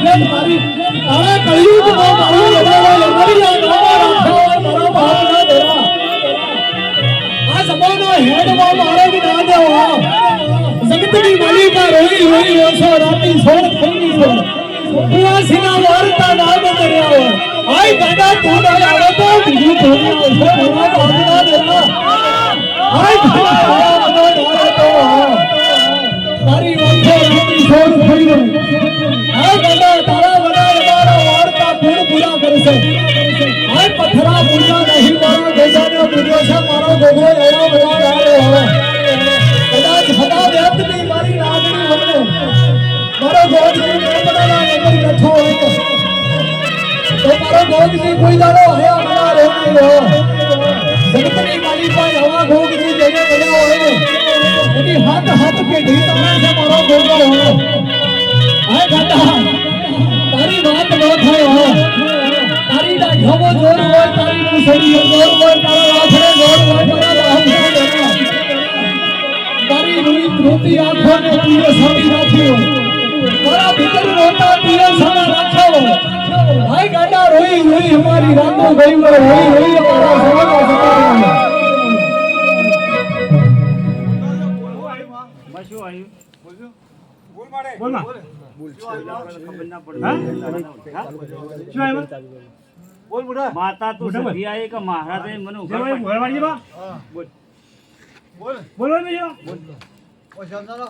મારી તારા કળિયુગમાં મારું લગાડો લગાડી આ નામા રાખો મારા બાપના દેરા આ જમાનો હેડમાં મારે કે ના દેવા જગતની માલિકા રોઈ રોઈ ઓછો રાતી સોળ થઈ ગઈ ઉવાસીના વાર્તા નામ કર્યા આય ગાડા તું આવે તો બીજું થોડી ઓછો મારા બાપના દેરા આય ગાડા આવે તો તારી ઓછો રાતી સોળ થઈ ગઈ આ ગાડા તારા વડા વાર્તા પૂર્ણ પૂરા કરશે આ પથરા પૂરા નહીં મારો ગોગાનો પૂર્યો છે મારો ગોગો એનો બવા આવ્યો કદાચ હદા વ્યક્તની મારી લાગણી વગર મારો ગોગની મેપડાના નગર બેઠો હોય તો મારો ગોગની કોઈ દાડો હયા બના રહેતી હો જગતની માલી પાસે હવા ગોગની જગે બના હોય એની હાથ હાથ પેઢી તમે છે મારો ગોગો હો આ ગાડા તારી વાત ન થાય હો તારી ડાઢો જોર હોય તારી મુસળી જોર હોય તારા આખરે જોર હોય તારા આખરે તારી રૂઈ ધોતી આંખોને તીરે સામી રાખ્યો તારા ભીતર રોતા તીરે સામા રાખ્યો હાય ગાડા રોઈ રોઈ હમારી રાતો ગઈ હોય રોઈ રોઈ અમારા સવાલો સવાલો શું આવ્યું બોલજો બોલ મારે બોલ માં ખબર ના પડે શું આવ્યું બોલ બુડા માતા તું સધી આયે કે મહારાજે મને ઉભા બોલવાડી બા બોલ બોલ બીજો બોલ ઓ શબ્દનો